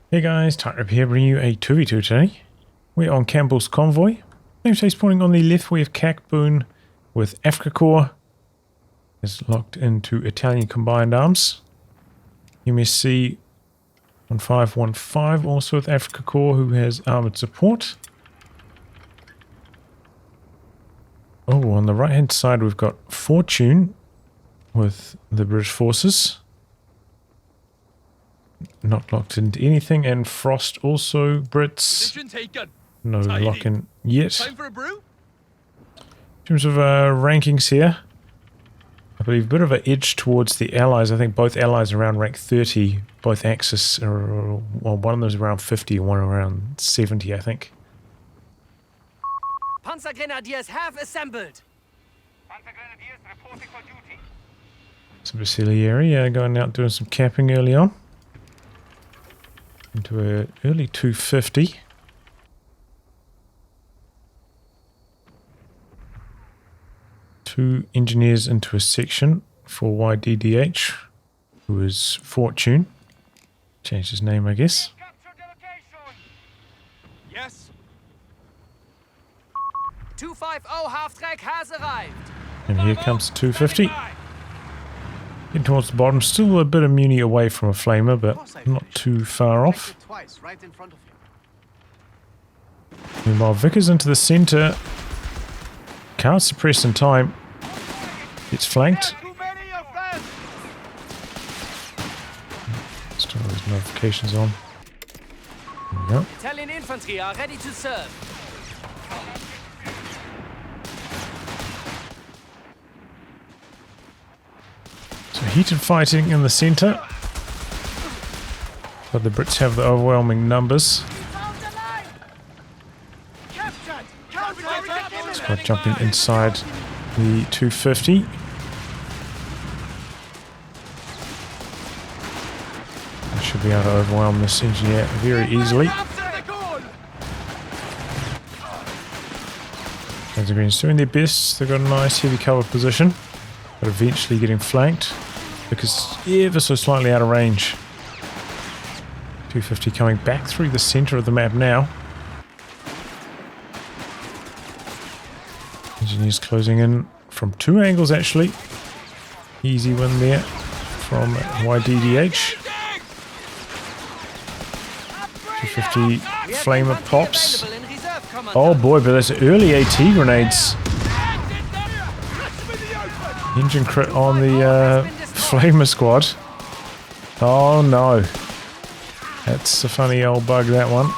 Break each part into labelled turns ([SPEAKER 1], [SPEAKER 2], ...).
[SPEAKER 1] Hey guys, Tightrope here, bringing you a 2v2 today. We're on Campbell's Convoy. Namespace pointing on the left, we have Kackb00n with Afrika Corps. Is locked into Italian Combined Arms. MSC1515 also with Afrika Corps, who has armoured support. Oh, on the right hand side we've got Fortune with the British forces. Not locked into anything, and Frost also Brits. No lock-in yet. In terms of rankings here, I believe a bit of an edge towards the Allies. I think both Allies are around rank 30. Both Axis are, well, one of them is around 50 and one around 70, I think.
[SPEAKER 2] Panzer Grenadiers have assembled.
[SPEAKER 3] Panzer Grenadiers reporting for duty.
[SPEAKER 1] Some Basilieri going out doing some capping early on. Into a early 250. Two engineers into a section for YDDH, who is Fortune. Changed his name, I guess.
[SPEAKER 3] Yes.
[SPEAKER 2] 250 half-track has arrived.
[SPEAKER 1] And here comes 250. Getting towards the bottom, still a bit of muni away from a flamer, but not too far off. Meanwhile, Vickers into the centre. Can't suppress in time. Gets flanked. Still have those notifications on. There we go.
[SPEAKER 2] Italian infantry are ready to serve.
[SPEAKER 1] So heated fighting in the centre. But the Brits have the overwhelming numbers. Squad jumping inside the 250. I should be able to overwhelm this engineer very easily. Kackb00n's doing their best. They've got a nice heavy covered position, but eventually getting flanked because ever so slightly out of range. 250 coming back through the centre of the map now. Engineers closing in from two angles actually. Easy win there from YDDH. 250 flamer pops. Oh boy, but that's early AT grenades. Engine crit on the flamer squad. Oh no. That's a funny old bug, that one.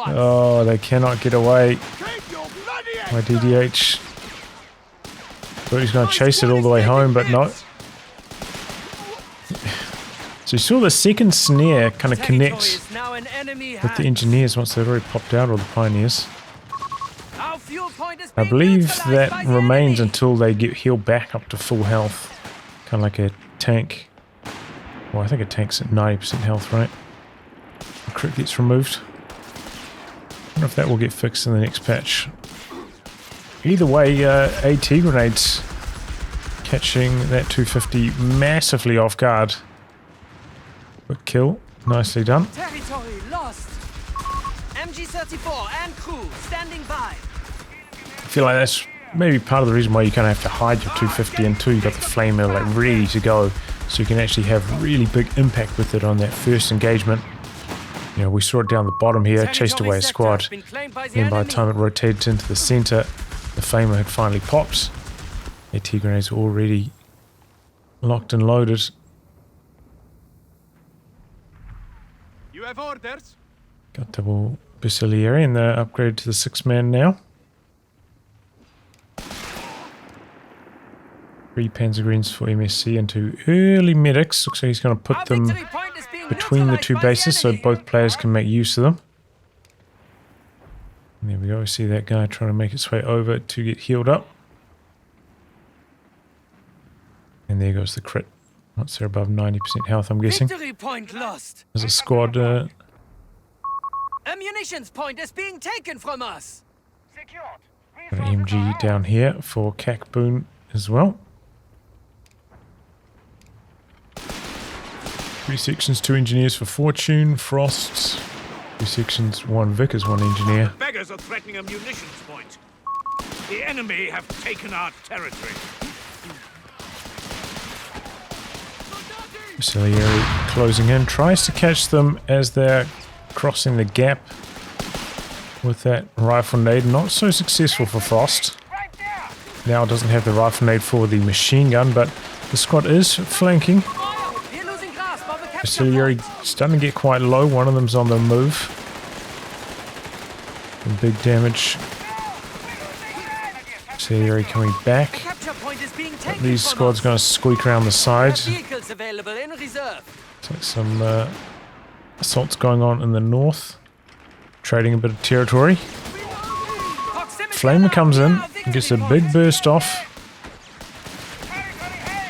[SPEAKER 1] Oh, they cannot get away. My DDH. Thought he's going to chase it all the way home, but no. So you saw the second snare kind of connect with the engineers once they'd already popped out, or the pioneers. I believe that remains until they get healed back up to full health. Kind of like a tank. Well, I think a tank's at 90% health, right? The crit gets removed. I wonder if that will get fixed in the next patch. Either way, AT grenades catching that 250 massively off guard. Quick kill, nicely done.
[SPEAKER 2] Territory lost. MG34 and crew standing by.
[SPEAKER 1] I feel like that's maybe part of the reason why you kind of have to hide your 250 until you got the flamer like ready to go, so you can actually have really big impact with it on that first engagement. You know, we saw it down the bottom here, chased away a squad. Then by the time it rotated into the centre, the flamer had finally popped. AT grenades were already locked and loaded.
[SPEAKER 3] You have orders.
[SPEAKER 1] Got double Basilieri and they're upgraded to the 6-man now. 3 Panzergreens for MSC and 2 early medics. Looks like he's going to put them between the two bases so both players can make use of them. And there we go. We see that guy trying to make its way over to get healed up. And there goes the crit. Once they're above 90% health, I'm guessing.
[SPEAKER 2] Victory point lost.
[SPEAKER 1] There's a squad.
[SPEAKER 2] A munitions point is being taken from us.
[SPEAKER 3] Secured.
[SPEAKER 1] Got an MG down here for Kackb00n as well. 3 sections, 2 engineers for Fortune, Frost. 2 sections, 1 Vickers, 1 engineer.
[SPEAKER 4] Beggars are threatening a munitions point. The enemy have taken our territory.
[SPEAKER 1] Salieri closing in, tries to catch them as they're crossing the gap with that rifle nade. Not so successful for Frost. Now doesn't have the rifle nade for the machine gun, but the squad is flanking.
[SPEAKER 2] We're losing grasp of the capture
[SPEAKER 1] Salieri
[SPEAKER 2] point.
[SPEAKER 1] starting to get quite low. One of them's on the move. And big damage. Salieri coming back.
[SPEAKER 2] Capture point is being taken
[SPEAKER 1] These
[SPEAKER 2] from
[SPEAKER 1] squads
[SPEAKER 2] us.
[SPEAKER 1] going to squeak around the
[SPEAKER 2] We
[SPEAKER 1] sides.
[SPEAKER 2] have vehicles available in reserve.
[SPEAKER 1] Looks like some assaults going on in the north. Trading a bit of territory.
[SPEAKER 2] Proximity
[SPEAKER 1] Flamer
[SPEAKER 2] alarm
[SPEAKER 1] comes
[SPEAKER 2] near
[SPEAKER 1] in
[SPEAKER 2] our
[SPEAKER 1] and
[SPEAKER 2] victory
[SPEAKER 1] gets a
[SPEAKER 2] point.
[SPEAKER 1] big burst off.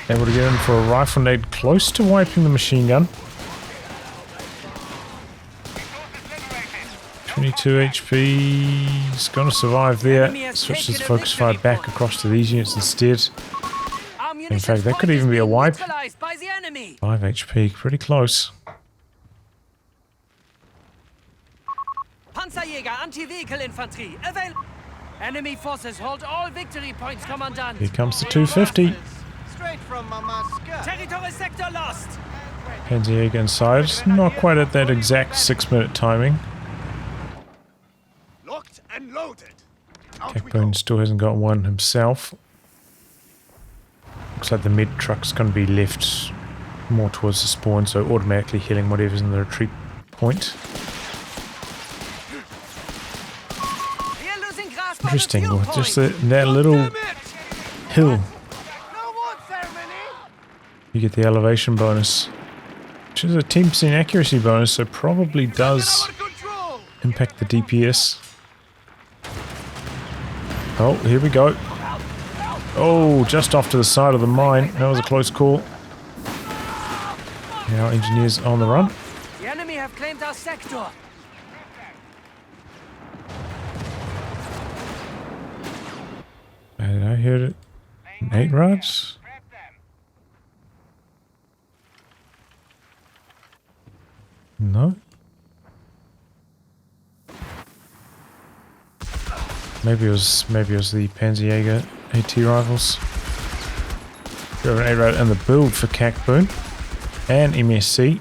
[SPEAKER 1] Able to get in for a rifle nade close to wiping the machine gun. 22 HP. He's going to survive there. Switches the focus fire back across to these units instead.
[SPEAKER 2] Our
[SPEAKER 1] In
[SPEAKER 2] munitions
[SPEAKER 1] fact, that
[SPEAKER 2] point
[SPEAKER 1] could
[SPEAKER 2] is
[SPEAKER 1] even be a
[SPEAKER 2] being
[SPEAKER 1] wipe.
[SPEAKER 2] neutralized by the enemy.
[SPEAKER 1] 5 HP. Pretty close.
[SPEAKER 2] Panzerjäger, anti-vehicle infantry, avail. Enemy forces hold all victory points, Commandant.
[SPEAKER 1] Here comes the 250.
[SPEAKER 3] Straight from Mama's skirt.
[SPEAKER 2] Territory sector lost.
[SPEAKER 1] Panzerjäger inside. Not quite at that exact 6-minute timing.
[SPEAKER 3] Locked and loaded. Out we go.
[SPEAKER 1] Kackb00n still hasn't got one himself. Looks like the mid truck's going to be left more towards the spawn, so automatically healing whatever's in the retreat point.
[SPEAKER 2] We are losing grasp
[SPEAKER 1] Interesting,
[SPEAKER 2] of the
[SPEAKER 1] with
[SPEAKER 2] fuel
[SPEAKER 1] just
[SPEAKER 2] point.
[SPEAKER 1] that little
[SPEAKER 3] Damn it!
[SPEAKER 1] hill,
[SPEAKER 3] No war ceremony.
[SPEAKER 1] you get the elevation bonus. Which is a 10% accuracy bonus, so probably does
[SPEAKER 3] Under our control.
[SPEAKER 1] impact the DPS. Oh, here we go. Oh, just off to the side of the mine. That was a close call. Now engineers on the run.
[SPEAKER 2] The enemy have claimed our sector.
[SPEAKER 1] Did I hear it? 8 rods?
[SPEAKER 3] Grab them.
[SPEAKER 1] No. Maybe it was the Panzerjäger AT rifles. We have an 8 rod and the build for Kackb00n and MSC.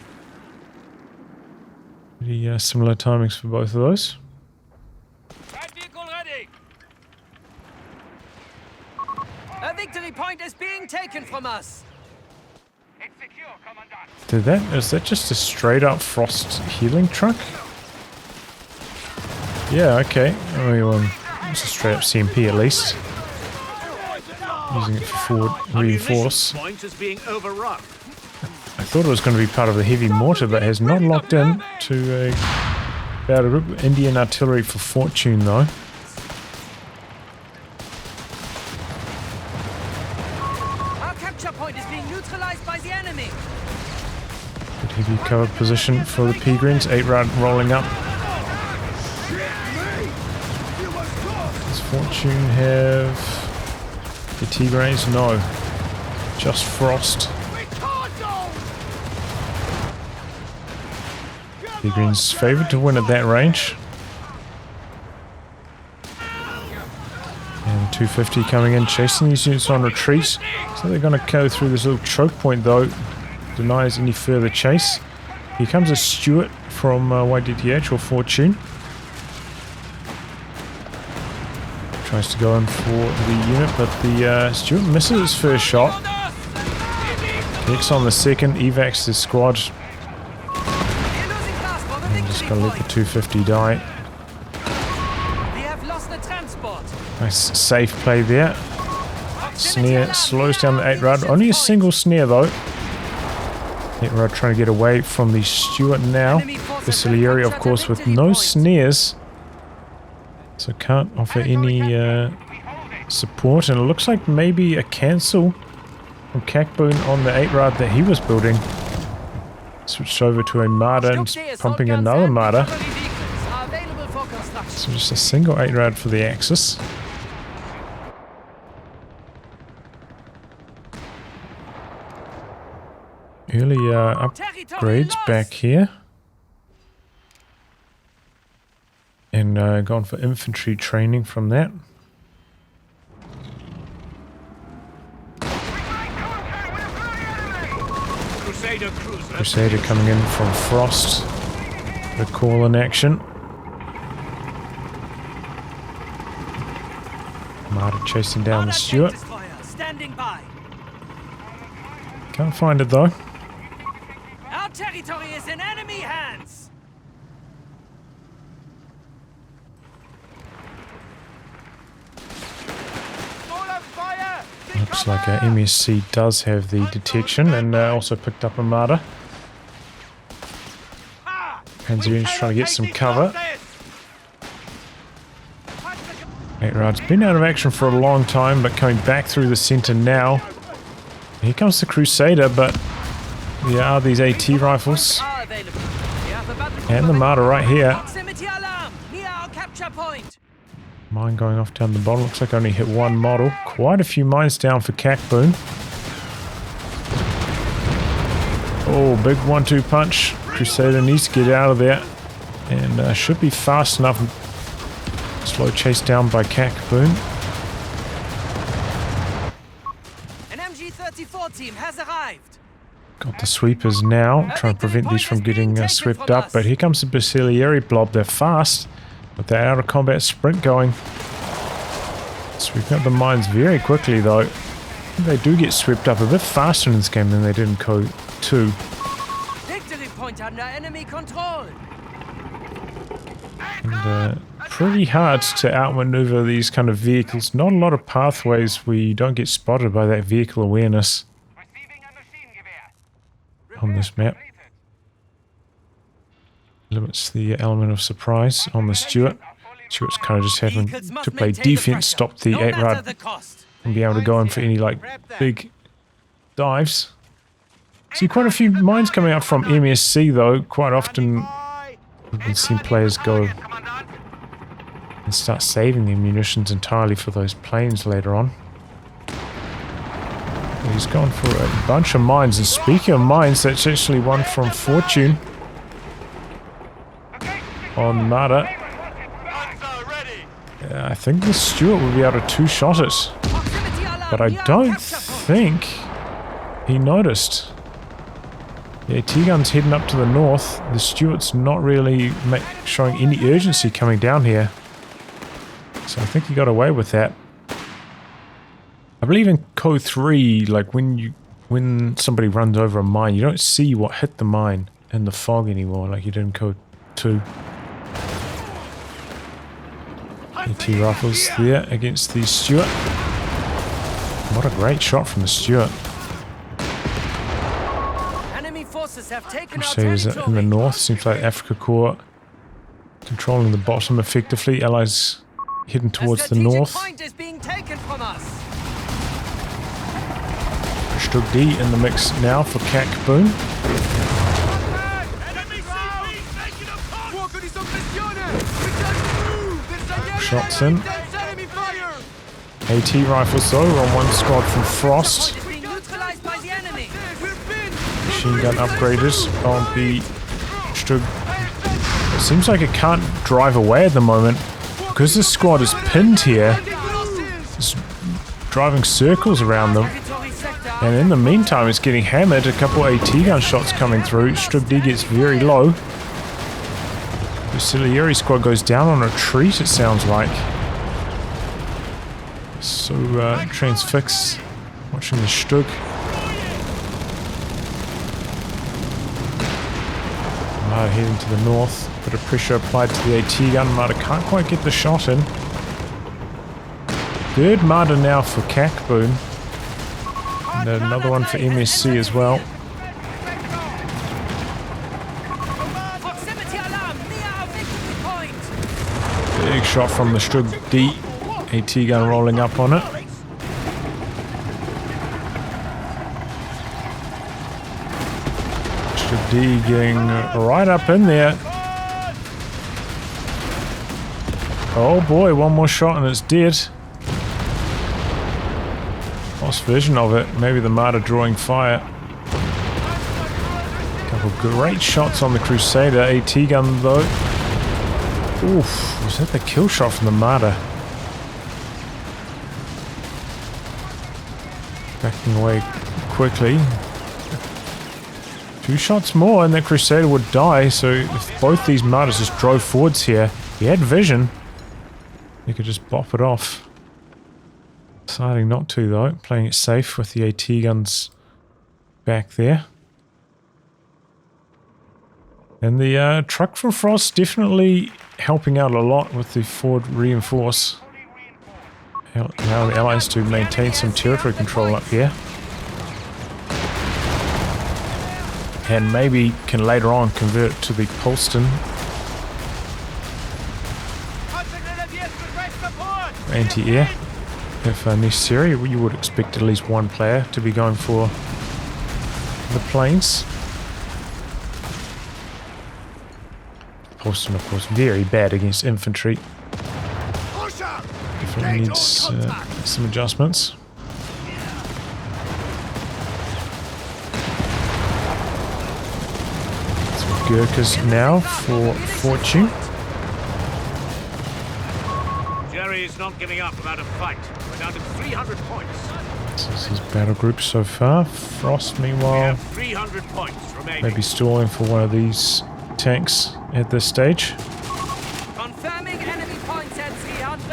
[SPEAKER 1] Pretty similar timings for both of those.
[SPEAKER 2] Right vehicle ready. A victory point is being taken from us.
[SPEAKER 3] It's secure, Commandant.
[SPEAKER 1] Is that just a straight up Frost healing truck? Yeah, okay. I mean, it's a straight up CMP at least. Using it for forward
[SPEAKER 4] Our
[SPEAKER 1] reinforce.
[SPEAKER 4] munitions point is being overrun.
[SPEAKER 1] I thought it was going to be part of the heavy mortar, but has not locked in to a battle group. Indian artillery for Fortune, though.
[SPEAKER 2] Our capture point is being neutralized by the enemy.
[SPEAKER 1] Good heavy cover position for the P-Greens. 8 rod rolling up. Does Fortune have the T-Grays? No. Just Frost. P-Greens favoured to win at that range. And 250 coming in, chasing these units on retreat. So they're going to go through this little choke point, though. Denies any further chase. Here comes a Stuart from YDTH or Fortune. Tries to go in for the unit, but the Stuart misses his first shot. Connects on the second, evacs his squad.
[SPEAKER 2] We're losing grasp of the
[SPEAKER 1] I'm just
[SPEAKER 2] victory
[SPEAKER 1] going to let the
[SPEAKER 2] point.
[SPEAKER 1] 250 die.
[SPEAKER 2] We have lost the transport.
[SPEAKER 1] Nice safe play there. Snare slows down the 8 rod. Only a single snare though. 8 rod trying to get away from the Stuart now. The Salieri, of course, with no snares. So can't offer any support. And it looks like maybe a cancel from Kackb00n on the 8 rod that he was building. Switched over to a Marder and pumping another Marder. So just a single 8 rod for the Axis. early upgrades back here. And gone for infantry training from that. Crusader coming in from Frost. The call in action. Marta chasing down the Stuart. Can't find it though.
[SPEAKER 2] Our territory is in enemy hands.
[SPEAKER 1] Looks like MSC does have the detection and also picked up a Marta. Panzer's trying to get some cover. Rad's been out of action for a long time, but coming back through the center now. Here comes the Crusader, but there are these AT rifles. And the Marta right here. Mine going off down the bottom. Looks like I only hit one model. Quite a few mines down for Kackb00n. Oh, big 1-2 punch. Crusader needs to get out of there. And should be fast enough. Slow chase down by Kackb00n.
[SPEAKER 2] An MG34 team has arrived.
[SPEAKER 1] Got the sweepers now. Trying to prevent these from getting swept up. But here comes the Bacillary blob. They're fast. With that out of combat sprint going. Sweeping up the mines very quickly though. They do get swept up a bit faster in this game than they did in COH3.
[SPEAKER 2] Victory point under enemy control.
[SPEAKER 1] And pretty hard to outmaneuver these kind of vehicles. Not a lot of pathways where you don't get spotted by that vehicle awareness on this map. Limits the element of surprise on the Stuart. Stuart's kind of just having to play defense, stop the 8-rad and be able to go in for any like big dives. See quite a few mines coming out from MSC though. Quite often we've seen players go and start saving their munitions entirely for those planes later on. And he's gone for a bunch of mines, and speaking of mines, that's actually one from Fortune on Marta. I think the Stuart will be able to two-shot it, but I don't think he noticed. Yeah, T-gun's heading up to the north. The Stuart's not really showing any urgency coming down here, so I think he got away with that. I believe in COH3, like when somebody runs over a mine, you don't see what hit the mine in the fog anymore, like you did in COH2. AT rifles there against the Stuart. What a great shot from the Stuart.
[SPEAKER 2] Enemy forces have taken
[SPEAKER 1] Crusaders in the north. Seems like Afrika Korps controlling the bottom effectively. Allies heading towards the north.
[SPEAKER 2] Point is being taken from us.
[SPEAKER 1] Stug D in the mix now for Kackb00n. Shots in. AT rifles though, we're on one squad from Frost. Machine gun upgraders on the Stug. It seems like it can't drive away at the moment because this squad is pinned here. It's driving circles around them. And in the meantime it's getting hammered. A couple AT gun shots coming through. Stug D gets very low. The Bacillary squad goes down on a retreat, it sounds like. So, transfix, watching the Stug. Marta heading to the north. Bit of pressure applied to the AT gun. Marta can't quite get the shot in. Third Marta now for Kackb00n. And another one for MSC as well. Big shot from the Stug D. AT gun rolling up on it. Stug D getting right up in there. Oh boy, one more shot and it's dead. Lost vision of it. Maybe the Marta drawing fire. Couple great shots on the Crusader AT gun though. Oof, was that the kill shot from the Marder? Backing away quickly. 2 shots more and that Crusader would die, so if both these Marders just drove forwards here, he had vision. He could just bop it off. Deciding not to though, playing it safe with the AT guns back there. And the truck from Frost definitely helping out a lot with the forward reinforce. Allow the Allies to maintain some territory control up here. And maybe can later on convert to the Polston. Anti-air, if necessary. You would expect at least one player to be going for the planes. Polston, of course, very bad against infantry. Definitely needs some adjustments. Some Gurkhas now for Fortune.
[SPEAKER 4] Jerry's not giving up without a fight. We're down to 300 points.
[SPEAKER 1] This is his battle group so far. Frost, meanwhile,
[SPEAKER 4] 300 points remaining.
[SPEAKER 1] maybe stalling for one of these tanks at this stage.
[SPEAKER 2] Confirming enemy points at 300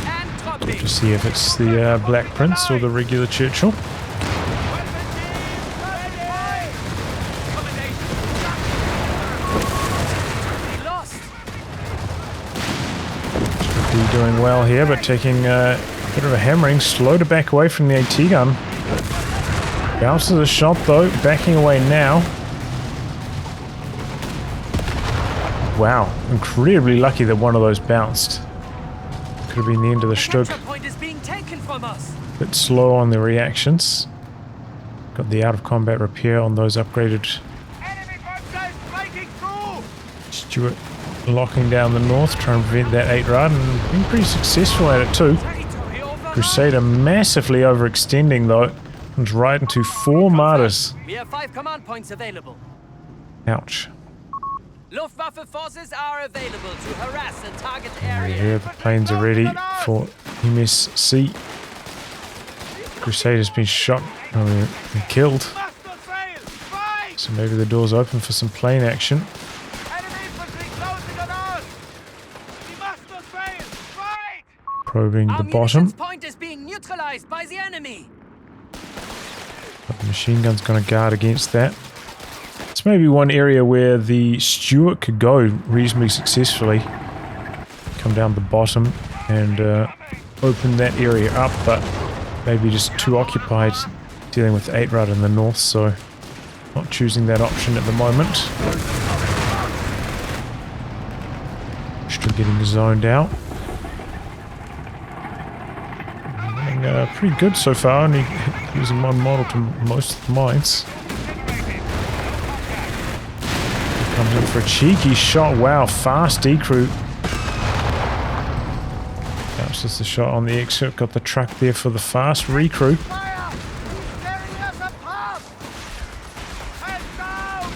[SPEAKER 2] and dropping.
[SPEAKER 1] To see if it's the Black Prince or the regular Churchill.
[SPEAKER 2] Lost.
[SPEAKER 1] Should be doing well here, but taking a bit of a hammering. Slow to back away from the AT gun. Bounces a shot though, backing away now. Wow, incredibly lucky that one of those bounced. Could have been the end of the Stug.
[SPEAKER 2] Point is being taken from us.
[SPEAKER 1] Bit slow on the reactions. Got the out of combat repair on those upgraded.
[SPEAKER 3] Enemy bombs breaking through!
[SPEAKER 1] Stuart locking down the north, trying to prevent that 8 rod, and being pretty successful at it too.
[SPEAKER 2] Territory over.
[SPEAKER 1] Crusader massively overextending though, and right into 4 Marders.
[SPEAKER 2] We have 5 command points available.
[SPEAKER 1] Ouch.
[SPEAKER 2] Luftwaffe forces are available to harass the target
[SPEAKER 1] Over
[SPEAKER 2] area.
[SPEAKER 1] here the planes are ready for MSC. Crusader's been shot and killed.
[SPEAKER 3] Must not fail! Fight!
[SPEAKER 1] So maybe the door's open for some plane action.
[SPEAKER 3] Enemy infantry closing on us! We must not fail! Fight!
[SPEAKER 1] Probing
[SPEAKER 2] Our
[SPEAKER 1] the bottom.
[SPEAKER 2] munitions point is being neutralized by the enemy.
[SPEAKER 1] But the machine gun's going to guard against that. It's maybe one area where the Stuart could go reasonably successfully. Come down the bottom and open that area up, but maybe just too occupied dealing with 8 rod in the north, so not choosing that option at the moment. Still getting zoned out. Running pretty good so far, only using one model to most of the mines. Comes in for a cheeky shot. Wow, fast decrew. That's just a shot on the exit. Got the truck there for the fast recrew.
[SPEAKER 3] Fire! Tearing us apart! Heads down!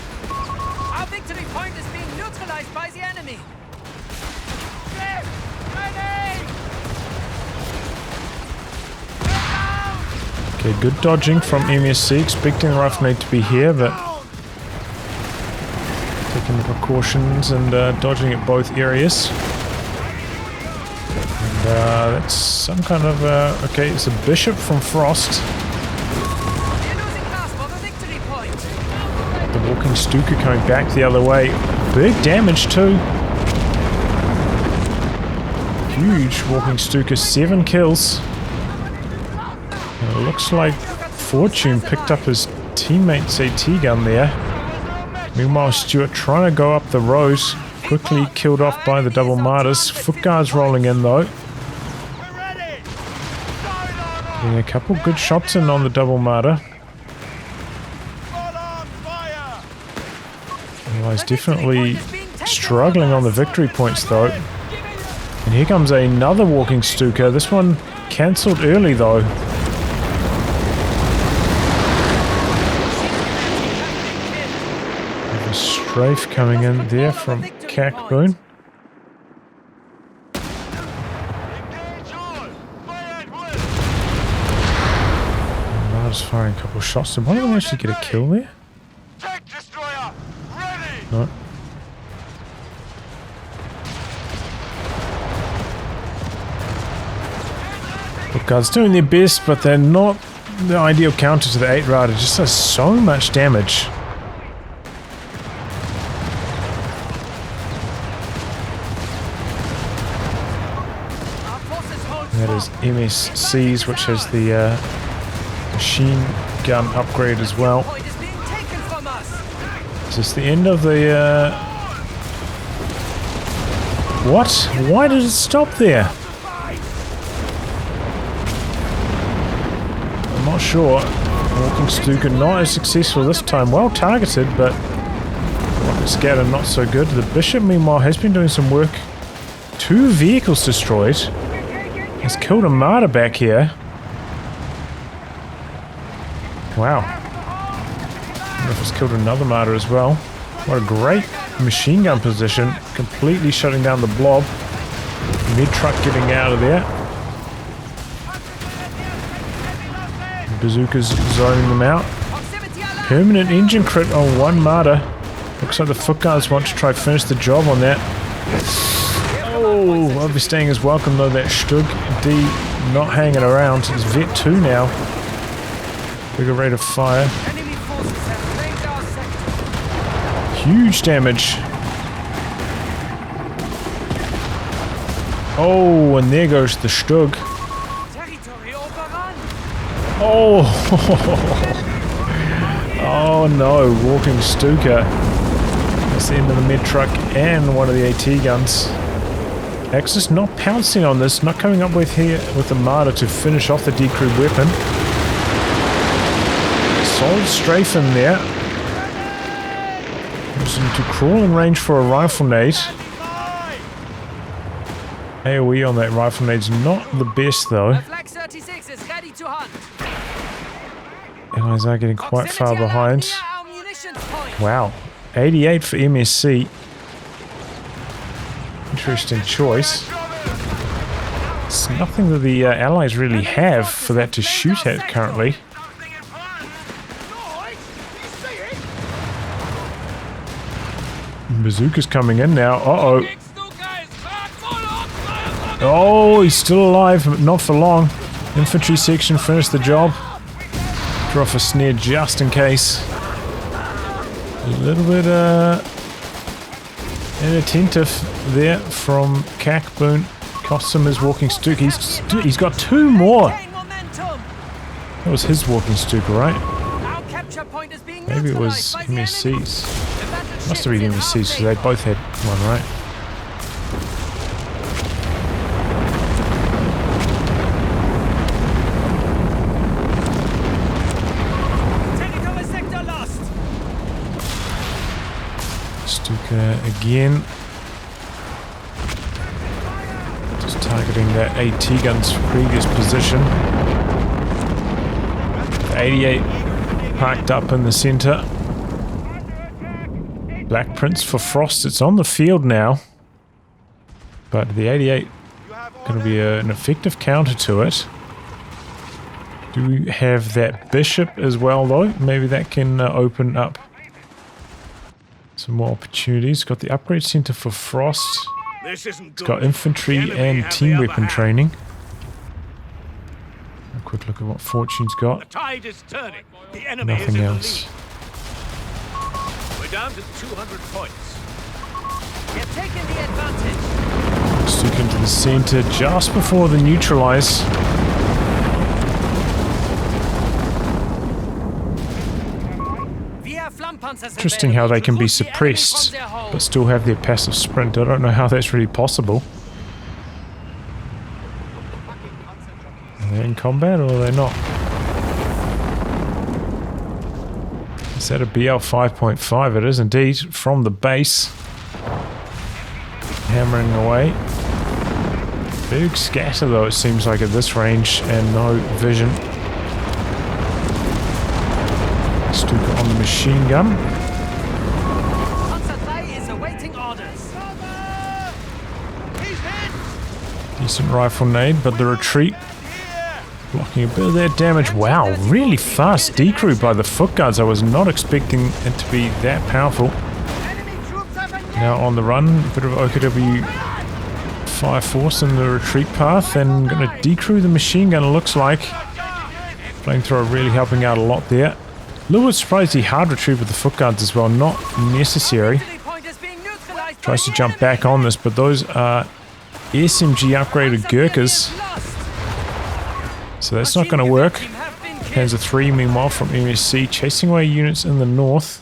[SPEAKER 2] Our victory point is being neutralized by the enemy.
[SPEAKER 3] Get ready! Get down!
[SPEAKER 1] Okay, good dodging from MSC. Expecting the Roughnade to be here, but taking the precautions and dodging at both areas. And that's some kind of okay, it's a bishop from Frost.
[SPEAKER 2] We're losing grasp of a victory point.
[SPEAKER 1] The walking Stuka coming back the other way. Big damage too. Huge walking Stuka, 7 kills. And it looks like Fortune picked up his teammate's AT gun there. Meanwhile, Stuart trying to go up the road, quickly killed off by the double Marders. Foot guards rolling in though.
[SPEAKER 3] We're ready!
[SPEAKER 1] Getting a couple good shots in on the double Marder.
[SPEAKER 3] Full on fire!
[SPEAKER 1] He's definitely struggling on the victory points though. And here comes another walking Stuka. This one cancelled early though. strafe coming in there from Kackb00n. Just firing a couple of shots. Did one of them actually get a kill there?
[SPEAKER 3] Tank destroyer, ready.
[SPEAKER 1] No. Look, guys, doing their best, but they're not the ideal counter to the 8 Rad. It just does so much damage. That is MSCs, which has the machine gun upgrade as well. Is this the end of the what? Why did it stop there? I'm not sure. Walking Stuka not as successful this time. Well targeted, but rocket scatter not so good. The Bishop meanwhile has been doing some work. 2 vehicles destroyed. He's killed a martyr back here. Wow. I wonder if it's killed another martyr as well. What a great machine gun position. Completely shutting down the blob. Mid truck getting out of there. Bazookas zoning them out. Permanent engine crit on 1 martyr. Looks like the foot guards want to try to finish the job on that. Oh, overstaying is welcome though. That Stug D not hanging around. It's Vet 2 now. Bigger rate of fire. Huge damage. Oh, and there goes the Stug. Oh, oh no, walking Stuka. That's the end of the mid truck and one of the AT guns. Axis not pouncing on this, not coming up with here with the martyr to finish off the decrewed weapon. Solid strafe in there. Using to crawling range for a rifle nade. AoE on that rifle nade's not the best though. Allies are getting quite far behind. Wow. 88 for MSC. Interesting choice. It's nothing that the Allies really have for that to shoot at currently. Bazooka's coming in now. Uh-oh. Oh, he's still alive, but not for long. Infantry section finished the job. Draw off a snare just in case. A little bit inattentive there from Kackb00n. Costs him his walking Stuka. He's got 2 more. That was his walking Stuka, right? Maybe it was MSC's. Must have been MSC's, so they both had one, right? Stuka again. Just targeting that AT gun's previous position. 88 parked up in the center. Black Prince for Frost. It's on the field now. But the 88 going to be an effective counter to it. Do we have that Bishop as well though? Maybe that can open up some more opportunities. Got the upgrade center for Frost. It's got infantry and team weapon training. A quick look at what Fortune's got.
[SPEAKER 4] The tide is turning. The enemy
[SPEAKER 1] Nothing
[SPEAKER 4] is in
[SPEAKER 1] else.
[SPEAKER 4] the lead. We're down to 200 points.
[SPEAKER 2] We've taken the advantage.
[SPEAKER 1] Stuck into the center just before the neutralize. Interesting how they can be suppressed but still have their passive sprint. I don't know how that's really possible. Are they in combat or are they not? Is that a BL 5.5? It is indeed, from the base. Hammering away. Big scatter though it seems like at this range and no vision. Stuka on the machine gun.
[SPEAKER 2] orders.
[SPEAKER 3] He's hit!
[SPEAKER 1] Decent rifle nade, but the retreat blocking a bit of their damage. Wow, really fast decrew by the foot guards. I was not expecting it to be that powerful.
[SPEAKER 3] Enemy troops have engaged!
[SPEAKER 1] Now on the run, a bit of OKW fire force in the retreat path, and gonna decrew the machine gun, it looks like. Flamethrower really helping out a lot there. A little bit surprised he hard retrieved with the foot guards as well, not necessary.
[SPEAKER 2] Victory point is being neutralized.
[SPEAKER 1] Tries to jump back on this, but those are SMG upgraded Gurkhas, so that's not going to work. Panzer III meanwhile from MSC chasing away units in the north.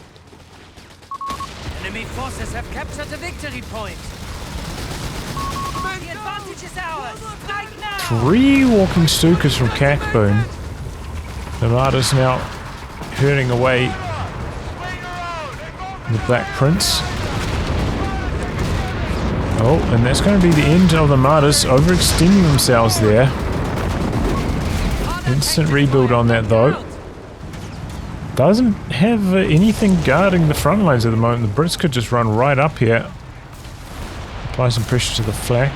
[SPEAKER 2] Enemy forces have captured the victory point. The advantage is ours. Strike now.
[SPEAKER 1] 3 walking Stukas from Kackb00n. The Armada's now herding away the Black Prince. Oh, and that's going to be the end of the Armadas overextending themselves there. Instant rebuild on that though. Doesn't have anything guarding the front lines at the moment. The Brits could just run right up here. Apply some pressure to the flak.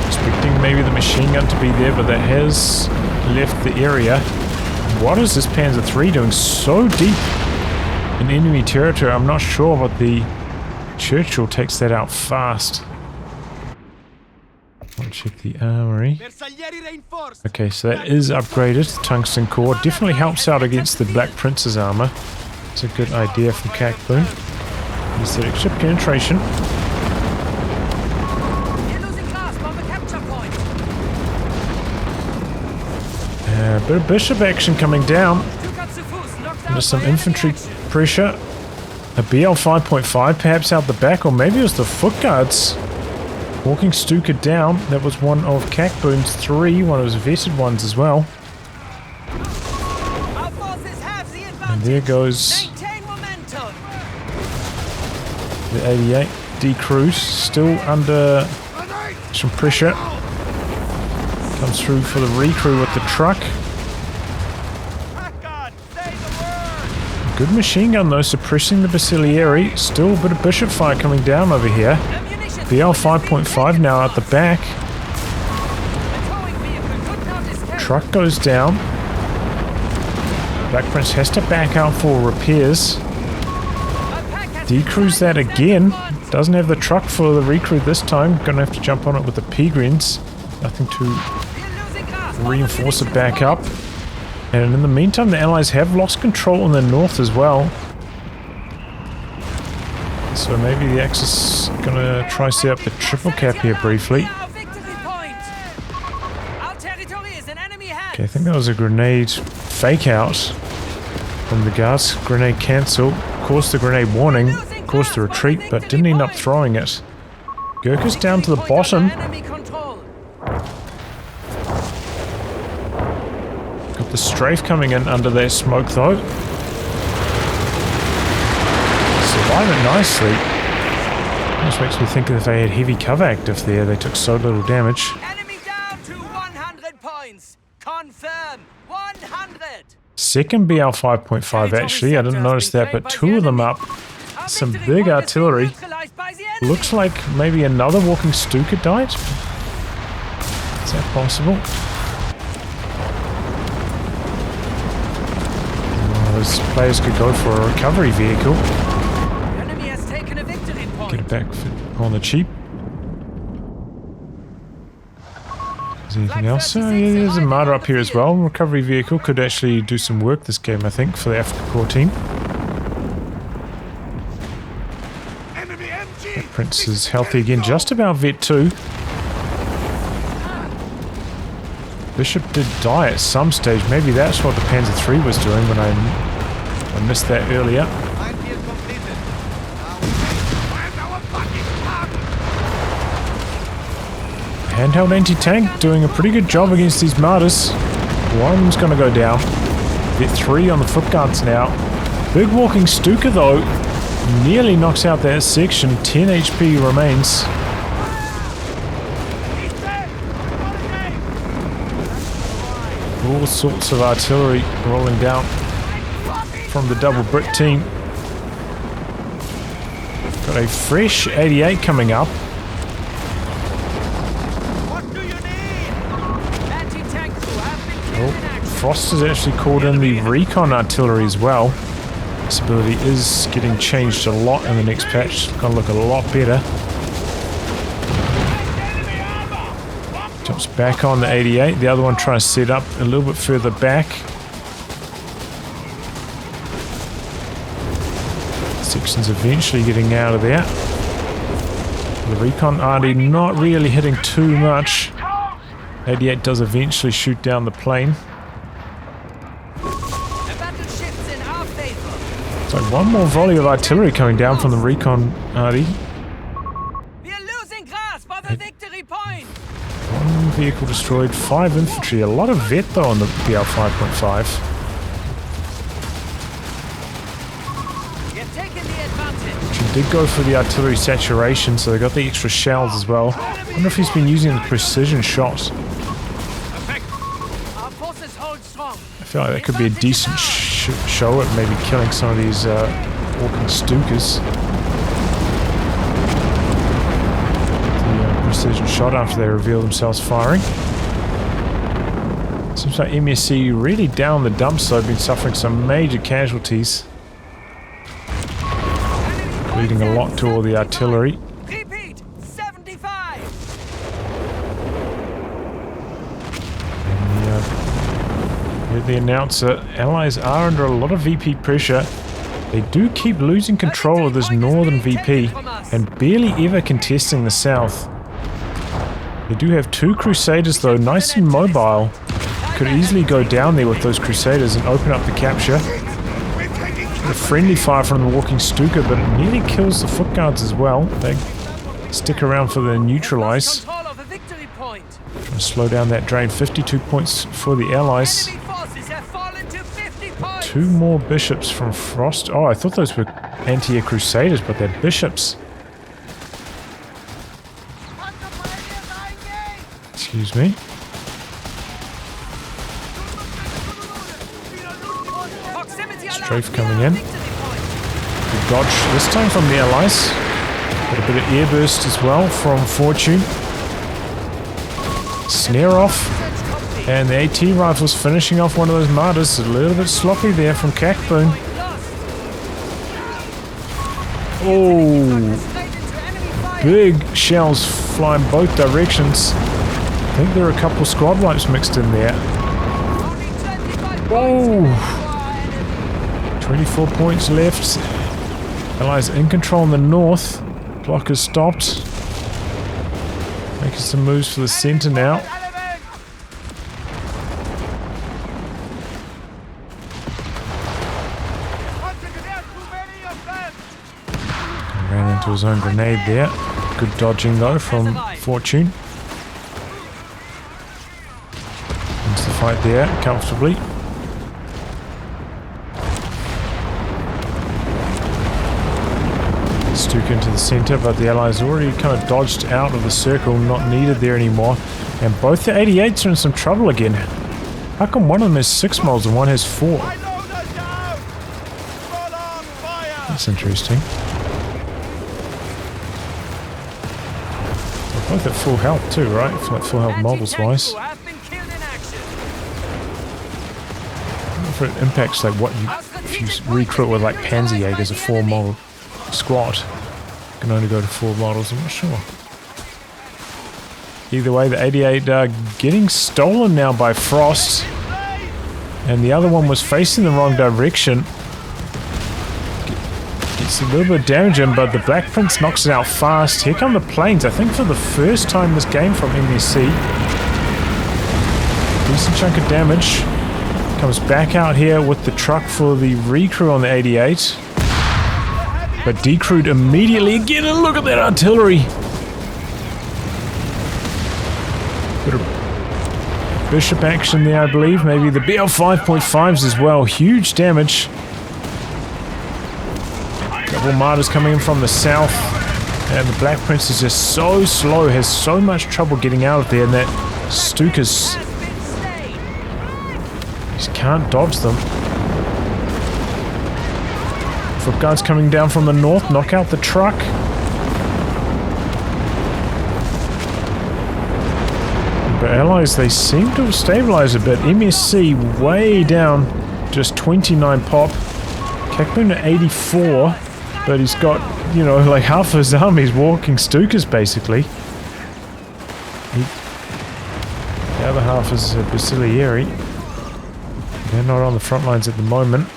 [SPEAKER 1] Expecting maybe the machine gun to be there, but that has left the area. What is this Panzer III doing so deep in enemy territory? I'm not sure, but the Churchill takes that out fast. I'll check the armory.
[SPEAKER 3] Bersaglieri reinforced!
[SPEAKER 1] Okay, so that is upgraded. The tungsten core definitely helps out against the Black Prince's armor. It's a good idea from Kackb00n. Use that extra penetration.
[SPEAKER 2] You're losing grasp on the capture point.
[SPEAKER 1] A bit of bishop action coming down. Under some infantry pressure. A BL 5.5 perhaps out the back, or maybe it was the foot guards. Walking Stuka down. That was one of Kackb00n's 3, one of his vetted ones as well. And there goes the 88 decrews, still under some pressure. Comes through for the recrew with the truck. Good machine gun though, suppressing the Basiglieri. Still a bit of bishop fire coming down over here. BL 5.5 now at the back. Truck goes down. Black Prince has to back out for repairs. Decrews that again. Doesn't have the truck for the recrew this time. Gonna have to jump on it with the Peregrines. Nothing to reinforce it back up. And in the meantime, the Allies have lost control in the north as well. So maybe the Axis is gonna try to set up the triple cap here briefly. Okay, I think that was a grenade fake out from the guards. Grenade cancel. Caused the grenade warning. Caused the retreat, but didn't end up throwing it. Gurkha's down to the bottom. Got the strafe coming in under their smoke though. Survive it nicely. Almost makes me think if they had heavy cover active there, they took so little damage.
[SPEAKER 2] Enemy down to 100 points. Confirm 100.
[SPEAKER 1] Second BL 5.5 actually, I didn't notice that, but 2 of them up. Some big artillery. Looks like maybe another walking Stuka died. Is that possible? Well, those players could go for a recovery vehicle.
[SPEAKER 2] Enemy has taken a victory point.
[SPEAKER 1] Get it back on the cheap. Is there anything else? Oh, yeah, there's a Marder up here as well. Recovery vehicle could actually do some work this game, I think, for the Afrika Corps team. Prince is healthy again, just about vet 2. Bishop did die at some stage. Maybe that's what the Panzer III was doing when I missed that earlier. Handheld anti-tank doing a pretty good job against these Martyrs. One's gonna go down. Vet 3 on the foot guards now. Big walking Stuka though. Nearly knocks out that section. 10 HP remains. All sorts of artillery rolling down from the double Brit team. Got a fresh 88 coming up.
[SPEAKER 3] What do you need?
[SPEAKER 2] Anti-tank crew have been killed in action.
[SPEAKER 1] Frost has actually called in the recon artillery as well. This ability is getting changed a lot in the next patch. It's gonna look a lot better. Jumps back on the 88. The other one trying to set up a little bit further back. Section's eventually getting out of there. The recon arty not really hitting too much. 88 does eventually shoot down the plane.
[SPEAKER 2] The battle shifts in our favor.
[SPEAKER 1] So one more volley of artillery coming down from the recon arty.
[SPEAKER 2] We are losing grasp of the victory point.
[SPEAKER 1] One vehicle destroyed, 5 infantry. A lot of vet though on the BL 5.5.
[SPEAKER 2] We have taken the advantage.
[SPEAKER 1] He did go for the artillery saturation, so they got the extra shells as well. I wonder if he's been using the precision shot.
[SPEAKER 2] Our forces hold strong.
[SPEAKER 1] I feel like that could be a decent show at maybe killing some of these walking Stukas. The precision shot after they reveal themselves firing. Seems like MSC really down the dumps, so they've been suffering some major casualties. Leading a lot to all the artillery.
[SPEAKER 2] Repeat, 75.
[SPEAKER 1] Hear the announcer, Allies are under a lot of VP pressure. They do keep losing control of this northern VP and barely ever contesting the south. They do have 2 Crusaders though, nice and mobile. Could easily go down there with those Crusaders and open up the capture. A friendly fire from the walking Stuka, but it nearly kills the foot guards as well. They stick around for the neutralize.
[SPEAKER 2] Control of a victory point.
[SPEAKER 1] Trying to slow down that drain. 52 points for the Allies.
[SPEAKER 2] Enemy forces have fallen to 50 points.
[SPEAKER 1] 2 more bishops from Frost. Oh, I thought those were anti-air Crusaders, but they're bishops. Excuse me. Strafe coming in. Good dodge this time from the Allies. Got a bit of air burst as well from Fortune. Snare off. And the AT rifles finishing off one of those martyrs. A little bit sloppy there from Kackb00n. Oh, big shells flying both directions. I think there are a couple squad wipes mixed in there. Oh, 24 points left. Allies in control in the north. Clock has stopped. Making some moves for the center now. Ran into his own grenade there. Good dodging though from Fortune. Wins the fight there comfortably. Stuka into the center, but the Allies already kind of dodged out of the circle, not needed there anymore. And both the 88s are in some trouble again. How come one of them has 6 moles and one has 4? That's interesting. They're both at full health too, right? Like full health models wise. I wonder if it impacts like what you, if you recruit with like Panzerjäger as a 4 model squad. Can only go to 4 models, I'm not sure. Either way, the 88 are getting stolen now by Frost. And the other one was facing the wrong direction. Gets a little bit of damage in, but the Black Prince knocks it out fast. Here come the planes, I think for the first time this game from MSC. Decent chunk of damage. Comes back out here with the truck for the recrew on the 88. But decrewed immediately again, and look at that artillery! Bit of bishop action there, I believe. Maybe the BL 5.5s as well. Huge damage. Double martyrs coming in from the south. And the Black Prince is just so slow, has so much trouble getting out of there, and that Stukas just can't dodge them. Foot guards coming down from the north, knock out the truck. But allies, they seem to have stabilized a bit. MSC way down, just 29 pop. Kackb00n at 84, but he's got, you know, like half his army's walking Stukas basically. The other half is Basilieri. They're not on the front lines at the moment.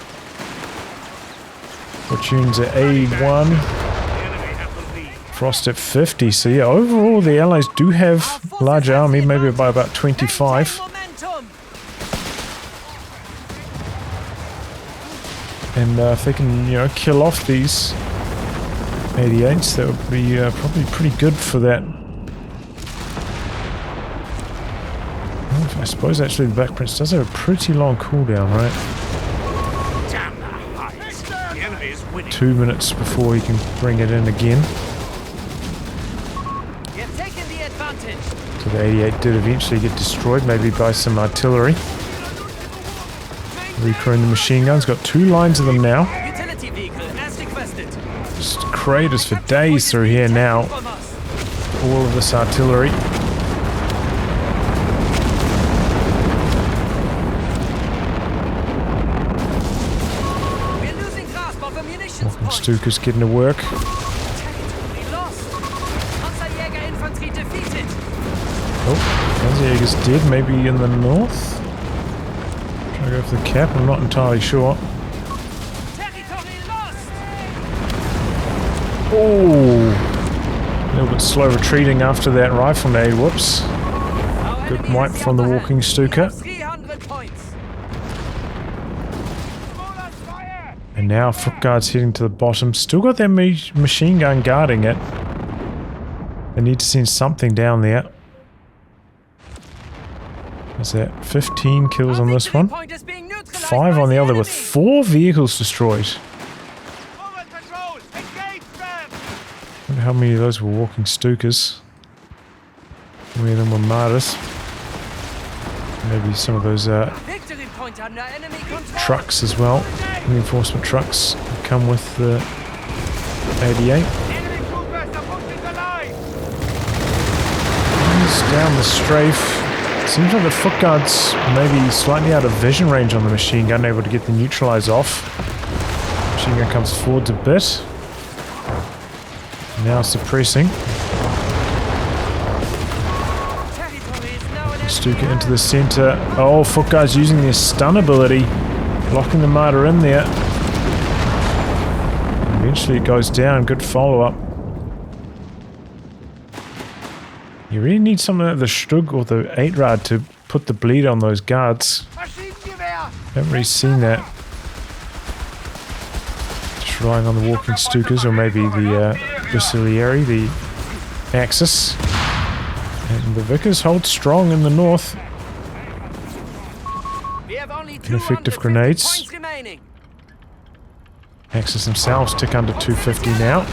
[SPEAKER 1] Fortune's at 81. Frost at 50. So yeah, overall the allies do have a large army, maybe by about 25. And if they can, you know, kill off these 88s, that would be probably pretty good for that. I suppose actually the Black Prince does have a pretty long cooldown, right?
[SPEAKER 4] Damn the heights. The enemy is winning.
[SPEAKER 1] 2 minutes before he can bring it in again.
[SPEAKER 2] You've taken the advantage.
[SPEAKER 1] So the 88 did eventually get destroyed, maybe by some artillery. Recrewing the machine guns, got 2 lines of them now.
[SPEAKER 2] Utility vehicle as requested.
[SPEAKER 1] Just craters for days through here now. All of this artillery.
[SPEAKER 2] We're losing grasp of ammunition points.
[SPEAKER 1] Stukas getting to work.
[SPEAKER 2] We lost. Panzerjäger infantry defeated.
[SPEAKER 1] Oh, Panzerjäger's dead, maybe in the north? Try to go for the cap, I'm not entirely sure.
[SPEAKER 2] Territory lost.
[SPEAKER 1] Oh! A little bit slow retreating after that rifle nade, whoops.
[SPEAKER 2] Our
[SPEAKER 1] Good
[SPEAKER 2] enemy
[SPEAKER 1] wipe
[SPEAKER 2] has
[SPEAKER 1] from the
[SPEAKER 2] upper hand.
[SPEAKER 1] walking
[SPEAKER 2] We
[SPEAKER 1] Stuka.
[SPEAKER 2] have 300 points.
[SPEAKER 1] And now foot guards heading to the bottom. Still got their machine gun guarding it. They need to send something down there. What's that? 15 kills on this one. 5 on the other with 4 vehicles destroyed. I wonder how many of those were walking Stukas. How many of them were martyrs? Maybe some of those trucks as well. Reinforcement trucks come with the 88. He's down the strafe. Seems like the foot guards maybe slightly out of vision range on the machine gun, able to get the neutralize off. Machine gun comes forwards a bit. Now suppressing. Stuka into the center. Oh, foot guards using their stun ability. Locking the martyr in there. Eventually it goes down. Good follow-up. You really need something like the Stug or the 8-Rad to put the bleed on those guards. Haven't really seen that. Just relying on the walking Stukas or maybe the Basilieri, the Axis. And the Vickers hold strong in the north. Ineffective grenades. Axis themselves tick under 250 now.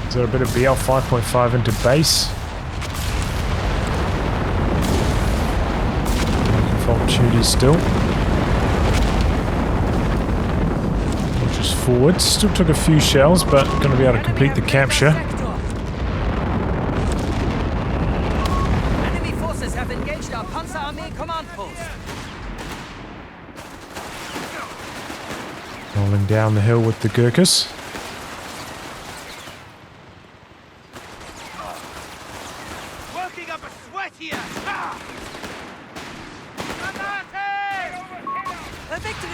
[SPEAKER 1] Is there a bit of BL 5.5 into base? Looking for opportunities still. Just forwards. Still took a few shells, but going to be able to complete the capture.
[SPEAKER 2] Enemy forces have engaged our Panzer Army command post.
[SPEAKER 1] Rolling down the hill with the Gurkhas.
[SPEAKER 3] Working up a sweat here.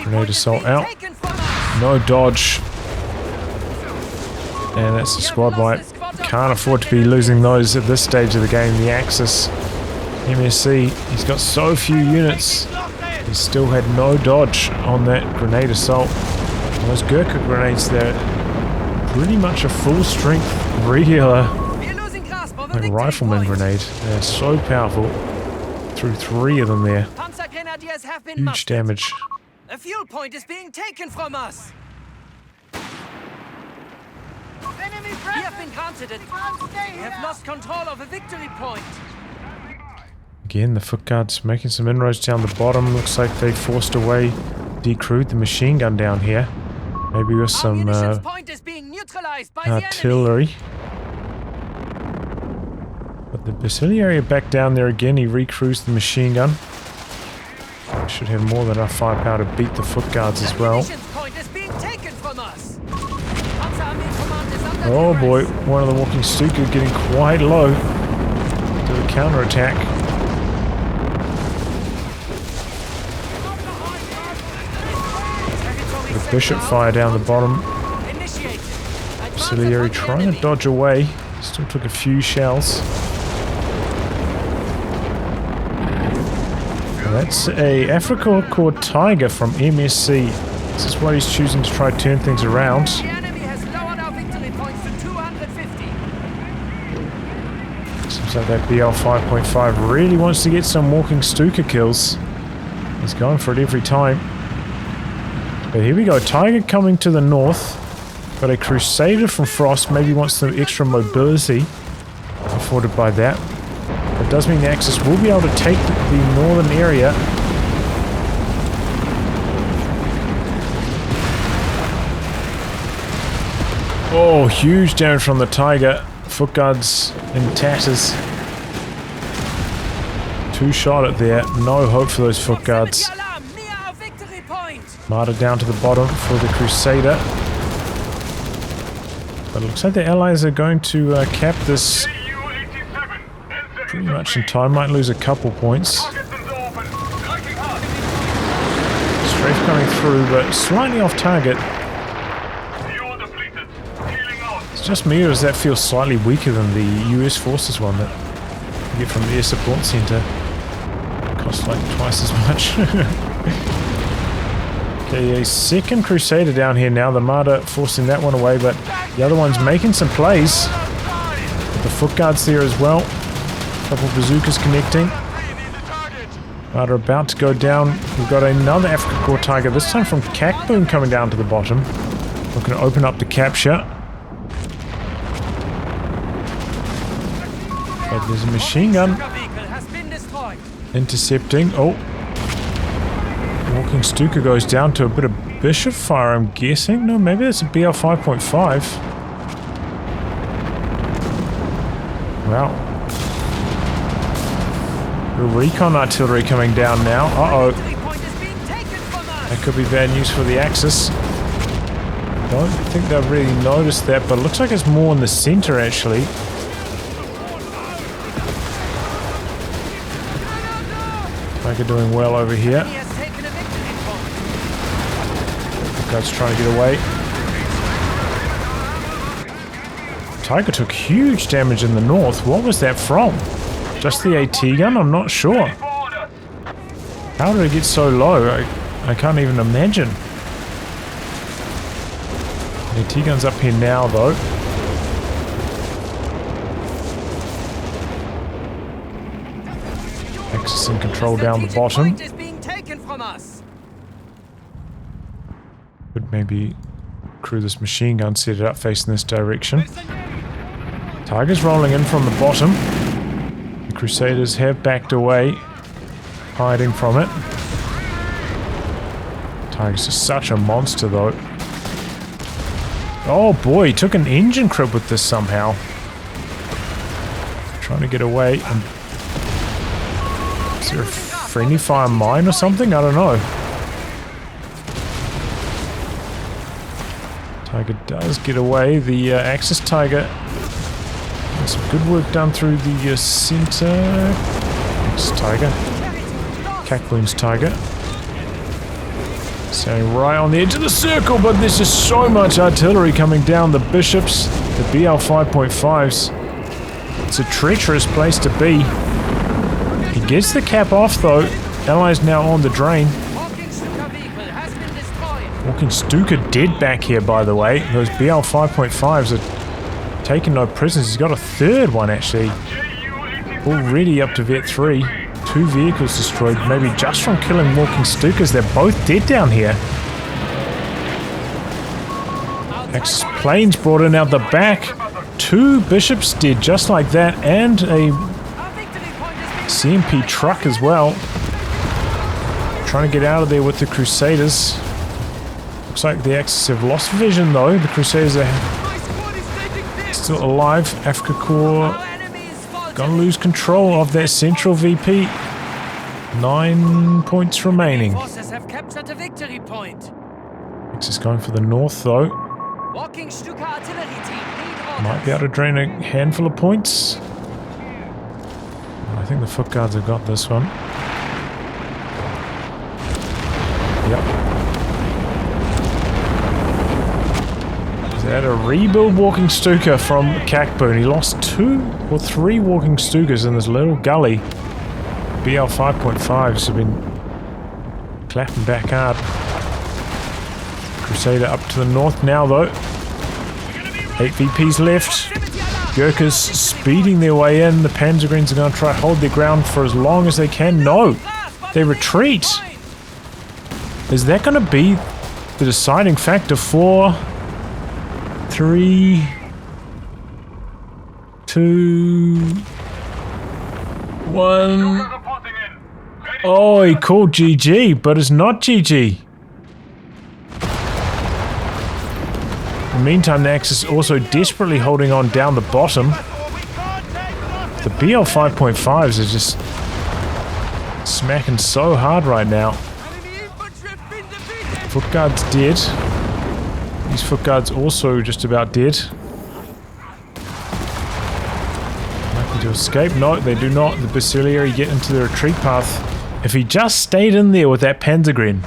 [SPEAKER 1] Grenade assault out. No dodge. And that's a squad wipe. Can't afford to be losing those at this stage of the game. The Axis MSC, he's got so few units. He still had no dodge on that grenade assault. Those Gurkha grenades, they're pretty much a full strength regular like rifleman grenade. They're so powerful. Threw 3 of them there. Huge damage.
[SPEAKER 2] A fuel point is being taken from us. We have been granted it. We have lost control of a victory point.
[SPEAKER 1] Again, the foot guards making some inroads down the bottom. Looks like they forced away, decrewed the machine gun down here. Maybe with
[SPEAKER 2] Our
[SPEAKER 1] some
[SPEAKER 2] munitions point is being neutralized by the enemy.
[SPEAKER 1] artillery. But the Basileary back down there again. He recruits the machine gun. Should have more than enough firepower to beat the foot guards as well.
[SPEAKER 2] Munitions point is being taken from us. Panzerarmee command is under
[SPEAKER 1] Oh boy,
[SPEAKER 2] duress.
[SPEAKER 1] one of the walking Stuka getting quite low to the counterattack. The bishop fire down the bottom.
[SPEAKER 2] Initiated.
[SPEAKER 1] Auxiliary trying to dodge away. Still took a few shells. And that's a Afrika called Tiger from MSC. This is why he's choosing to try to turn things around.
[SPEAKER 2] The enemy has lowered our victory points to 250.
[SPEAKER 1] Seems like that BL 5.5 really wants to get some walking Stuka kills. He's going for it every time. But here we go, Tiger coming to the north. Got a Crusader from Frost, maybe wants some extra mobility afforded by that. It does mean the Axis will be able to take the northern area. Oh, huge damage from the Tiger. Foot guards in tatters. Two shot it there, no hope for those foot guards.
[SPEAKER 2] Proximity alarm near our victory point.
[SPEAKER 1] Martyr down to the bottom for the Crusader. But it looks like the Allies are going to cap this pretty much in time. Might lose a couple points. Strafe coming through, but slightly off target. It's just me, or does that feel slightly weaker than the US Forces one that you get from the Air Support Center? Costs like twice as much. Okay, a second Crusader down here now. The Martyr forcing that one away, but the other one's making some plays. With the foot guards there as well. Couple bazookas connecting. Martyr about to go down. We've got another Afrika Korps Tiger, this time from Kackb00n coming down to the bottom. Looking to open up the capture. But there's a machine gun
[SPEAKER 2] Vehicle has been destroyed.
[SPEAKER 1] intercepting. Oh. Walking Stuka goes down to a bit of bishop fire, I'm guessing. No, maybe that's a BL 5.5. Wow. The recon artillery coming down now. Uh-oh.
[SPEAKER 2] Victory point is being taken from us.
[SPEAKER 1] That could be bad news for the Axis. Don't think they've really noticed that, but it looks like it's more in the center actually. Tiger doing well over here.
[SPEAKER 2] He has taken a victory point.
[SPEAKER 1] Guy's trying to get away. Tiger took huge damage in the north. What was that from? Just the AT gun? I'm not sure. How did it get so low? I can't even imagine. AT gun's up here now though. Axis in control down the bottom.
[SPEAKER 2] Point is being taken from us.
[SPEAKER 1] Could maybe crew this machine gun, set it up facing this direction. Tiger's rolling in from the bottom. The Crusaders have backed away, hiding from it. Tiger's just such a monster though. Oh boy, he took an engine crib with this somehow. Trying to get away. Is there a friendly fire mine or something? I don't know. Tiger does get away. The Axis Tiger. And some good work done through the center. Axis Tiger. Kackb00n's Tiger. Standing right on the edge of the circle, but there's just so much artillery coming down. The bishops, the BL 5.5s. It's a treacherous place to be. He gets the cap off though. Allies now on the drain.
[SPEAKER 2] Walking Stuka vehicle has been destroyed.
[SPEAKER 1] Walking Stuka dead back here, by the way. Those BL 5.5s are taking no prisoners. He's got a third one actually. Already up to Vet 3. 2 vehicles destroyed, maybe just from killing walking Stukas. They're both dead down here. Axis planes brought in out the back. 2 bishops dead just like that, and a
[SPEAKER 2] Our victory point is being
[SPEAKER 1] CMP truck as well. Trying to get out of there with the Crusaders. Looks like the Axis have lost vision though. The Crusaders are
[SPEAKER 3] My squad is taking this.
[SPEAKER 1] still alive. Afrika Korps
[SPEAKER 2] Our enemy is faltered.
[SPEAKER 1] gonna lose control of their central VP. 9 points remaining.
[SPEAKER 2] Forces have captured a victory point.
[SPEAKER 1] Axis going for the north though.
[SPEAKER 2] Walking Stuka artillery team, lead orders.
[SPEAKER 1] Might be able to drain a handful of points. I think the foot guards have got this one. Yep. Is that a rebuild walking Stuka from Kackb00n? He lost 2 or 3 walking Stukas in this little gully. BL 5.5s have been clapping back hard. Crusader up to the north now though. 8 VPs left. Gurkhas speeding their way in. The Panzergreens are going to try to hold their ground for as long as they can. No! They retreat! Is that going to be the deciding factor? 4, 3, 2, 1. Oh, he called GG, but it's not GG. In the meantime, the Axis also desperately holding on down the bottom. The BL 5.5s are just smacking so hard right now. Foot guard's dead. These foot guards also just about dead. Likely to escape? No, they do not. The Basileary get into the retreat path. If he just stayed in there with that Panzergren,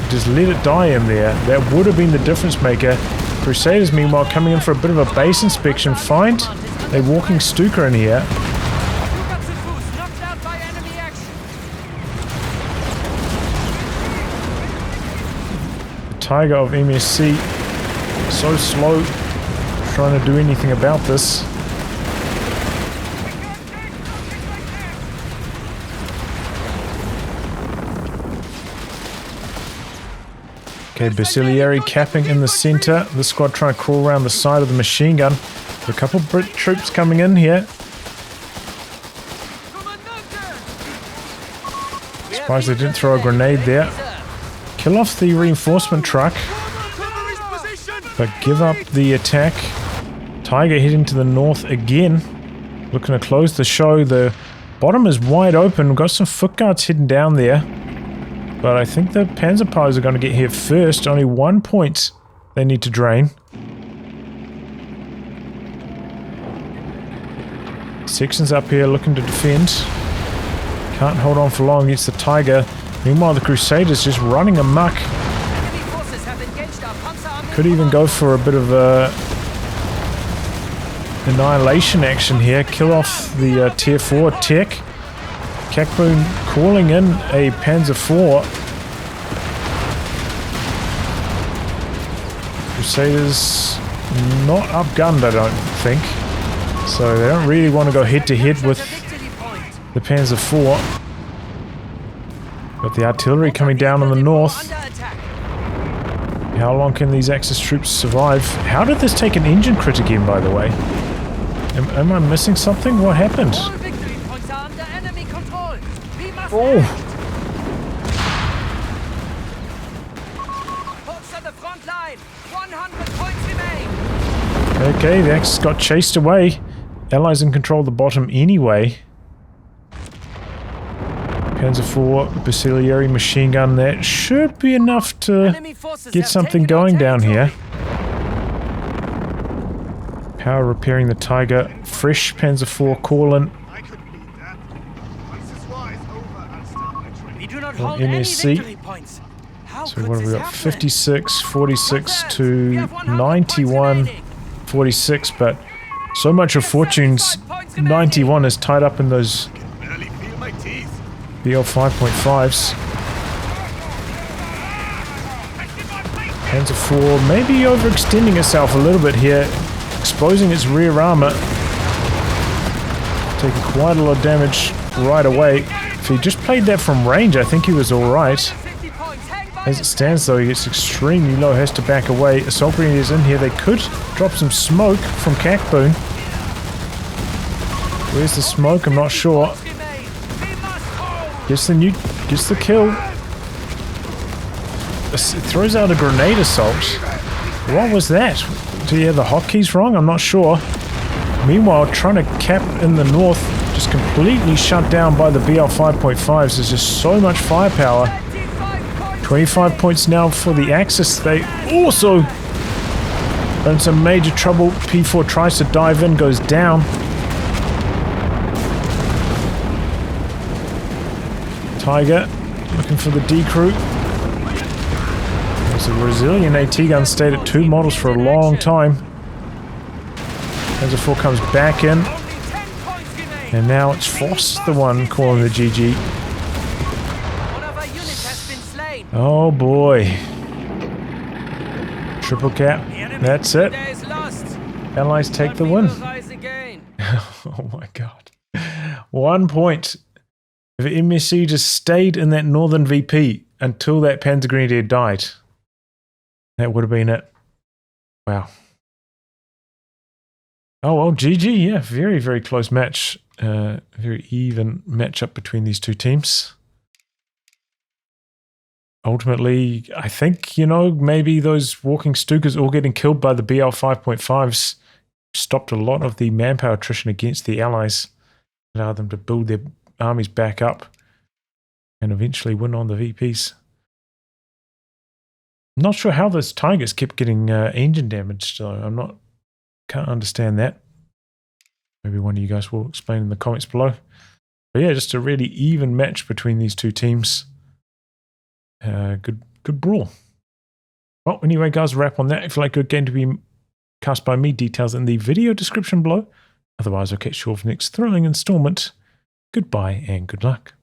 [SPEAKER 1] just let it die in there, that would have been the difference maker. Crusaders, meanwhile, coming in for a bit of a base inspection. Find a walking Stuka in here.
[SPEAKER 2] Knocked out by enemy action.
[SPEAKER 1] The Tiger of MSC, so slow, trying to do anything about this. Okay, Basileary capping in the center. This squad trying to crawl around the side of the machine gun. A couple Brit troops coming in here. Surprised they didn't throw a grenade there. Kill off the reinforcement truck, but give up the attack. Tiger heading to the north again. Looking to close the show. The bottom is wide open. We've got some foot guards heading down there. But I think the Panzer Pies are going to get here first. Only 1 point they need to drain. Sections up here looking to defend. Can't hold on for long against the Tiger. Meanwhile, the Crusaders just running amok.
[SPEAKER 2] Enemy forces have engaged our Panzer army.
[SPEAKER 1] Could even go for a bit of a annihilation action here. Kill off the tier 4 tech. Kackb00n calling in a Panzer IV. Crusaders not outgunned, I don't think. So they don't really want to go head to head with the Panzer IV. But the artillery coming down on the north. How long can these Axis troops survive? How did this take an engine crit again, by the way? Am I missing something? What happened?
[SPEAKER 2] All victory points are under enemy control. We must
[SPEAKER 1] Oh!
[SPEAKER 2] Korps at the front line. 100 points remain.
[SPEAKER 1] Okay, the Axis got chased away. Allies in control of the bottom anyway. Panzer IV, Basileary machine gun. That should be enough to
[SPEAKER 2] Enemy forces
[SPEAKER 1] get
[SPEAKER 2] have
[SPEAKER 1] something
[SPEAKER 2] taken our
[SPEAKER 1] going down here.
[SPEAKER 2] territory.
[SPEAKER 1] Power repairing the Tiger. Fresh Panzer IV call-in.
[SPEAKER 2] We do not
[SPEAKER 1] From
[SPEAKER 2] hold any
[SPEAKER 1] MSC.
[SPEAKER 2] victory points. How
[SPEAKER 1] So
[SPEAKER 2] could
[SPEAKER 1] what have we
[SPEAKER 2] this
[SPEAKER 1] got?
[SPEAKER 2] happen?
[SPEAKER 1] 56, 46
[SPEAKER 2] We
[SPEAKER 1] to
[SPEAKER 2] have 100
[SPEAKER 1] 91,
[SPEAKER 2] points remaining.
[SPEAKER 1] 46, but so much of Fortune's 91 is tied up in those BL 5.5s. Panzer IV maybe overextending itself a little bit here, exposing its rear armor. Taking quite a lot of damage right away. If he just played that from range, I think he was alright.
[SPEAKER 2] 50 points. Hang by
[SPEAKER 1] As it stands though, he gets extremely low, has to back away. Assault grenadiers in here. They could drop some smoke from Kackb00n. Where's the smoke? I'm not sure.
[SPEAKER 2] remain. We must hold.
[SPEAKER 1] Gets the kill. throws out a grenade assault. What was that? Do you have the hotkeys wrong? I'm not sure. Meanwhile, trying to cap in the north, just completely shut down by the BL 5.5s. There's just so much firepower. 25 points now for the Axis. They also are in some major trouble. P4 tries to dive in, goes down. Tiger looking for the D crew. There's a Brazilian AT gun, stayed at 2 models for a long time. Panzer IV comes back in. And now it's Frost, the one calling the GG. Oh boy. Triple cap. That's it. Allies take the win. Oh my god. 1 point. If MSC just stayed in that northern VP until that Panzer Grenadier died, that would have been it. Wow. Oh well, GG, yeah, very, very close match. Very even matchup between these two teams. Ultimately, I think, you know, maybe those walking Stukas all getting killed by the BL 5.5s stopped a lot of the manpower attrition against the Allies, allowed them to build their armies back up and eventually win on the VPs. I'm not sure how those Tigers kept getting engine damage, though. Can't understand that. Maybe one of you guys will explain in the comments below. But yeah, just a really even match between these two teams. Good brawl. Well, anyway, guys, wrap on that. If you like a good game to be cast by me, details in the video description below. Otherwise, I'll catch you all for the next thrilling installment. Goodbye and good luck.